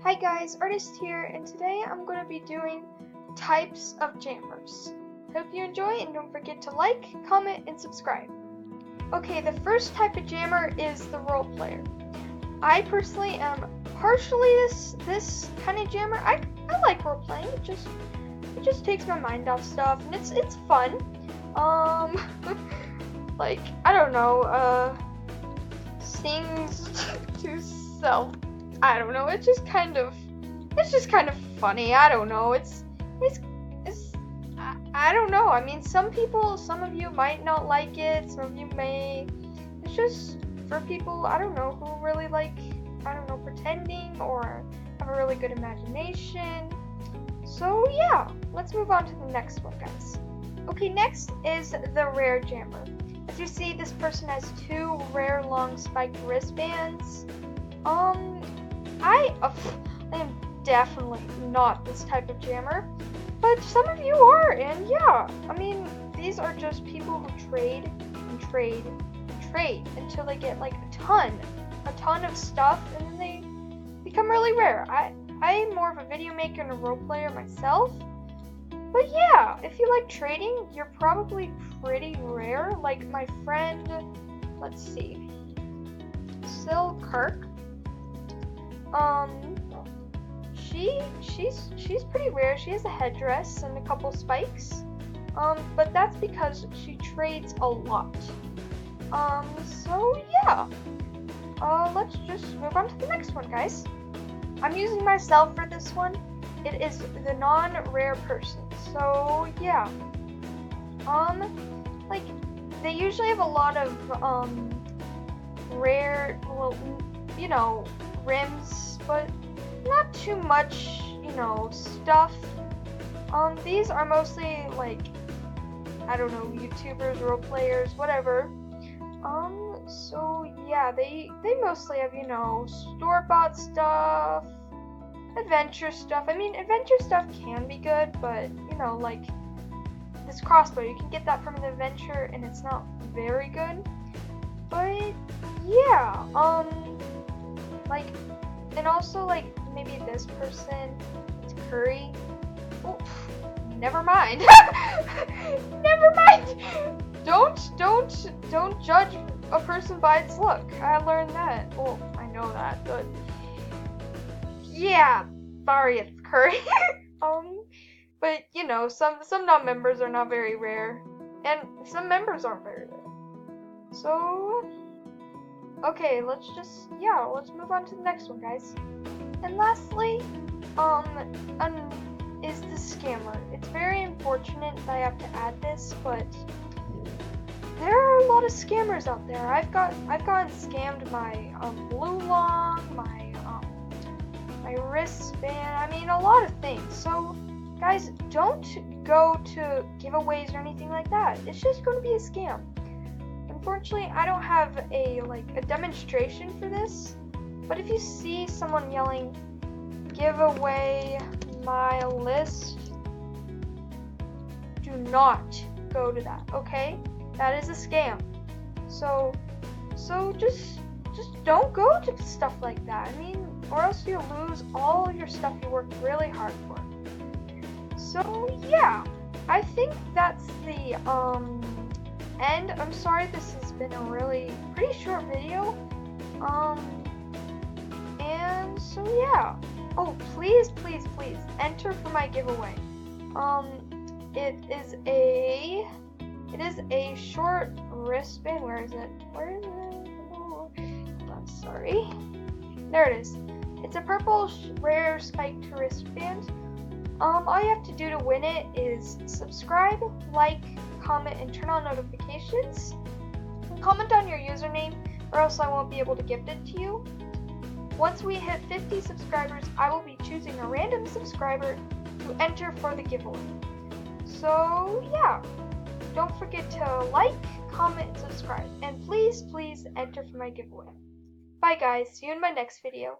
Hi guys, Artist here, and today I'm going to be doing types of jammers. Hope you enjoy, and don't forget to like, comment, and subscribe. Okay, the first type of jammer is the role player. I personally am partially this kind of jammer. I like role playing. It just takes my mind off stuff, and it's fun. Like I don't know, sings to self. I don't know. It's just kind of funny. I don't know. I don't know. I mean, some of you might not like it. Some of you may. It's just for people, I don't know, who really like, I don't know, pretending or have a really good imagination. So yeah, let's move on to the next one, guys. Okay, next is the rare jammer. As you see, this person has 2 rare long spiked wristbands. I am definitely not this type of jammer, but some of you are, and yeah, I mean, these are just people who trade and trade and trade until they get like a ton of stuff, and then they become really rare. I'm more of a video maker and a role player myself, but yeah, if you like trading, you're probably pretty rare. Like my friend, let's see, Sil Kirk. She's pretty rare. She has a headdress and a couple spikes. But that's because she trades a lot. So yeah. Let's just move on to the next one, guys. I'm using myself for this one. It is the non-rare person. So yeah. Like they usually have a lot of rare, well, you know, rims, but not too much, you know, stuff. These are mostly like, I don't know, YouTubers, role players, whatever. So yeah, they mostly have, you know, store-bought stuff, adventure stuff. I mean, adventure stuff can be good, but you know, like this crossbow, you can get that from an adventure, and it's not very good. But yeah, like, and also like maybe this person, it's Curry. Oh, never mind. Never mind. Don't judge a person by its look. I learned that. Well, I know that, but yeah, sorry, it's Curry. But you know, some non-members are not very rare, and some members aren't very rare. So okay, let's move on to the next one, guys. And lastly, is the scammer. It's very unfortunate that I have to add this, but there are a lot of scammers out there. I've gotten scammed my blue long, my wristband. I mean, a lot of things. So, guys, don't go to giveaways or anything like that. It's just going to be a scam. Unfortunately, I don't have a demonstration for this, but if you see someone yelling, "Give away my list," do not go to that, okay? That is a scam. So just don't go to stuff like that. I mean, or else you lose all your stuff you worked really hard for. So yeah, I think that's the end. I'm sorry this has been a pretty short video. And so yeah. Oh, please enter for my giveaway. It is a short wristband. Where is it? Oh, I'm sorry. There it is. It's a purple rare spiked wristband. All you have to do to win it is subscribe, like, comment, and turn on notifications. Comment on your username, or else I won't be able to gift it to you. Once we hit 50 subscribers, I will be choosing a random subscriber to enter for the giveaway. So yeah, don't forget to like, comment, and subscribe, and please enter for my giveaway. Bye guys, see you in my next video.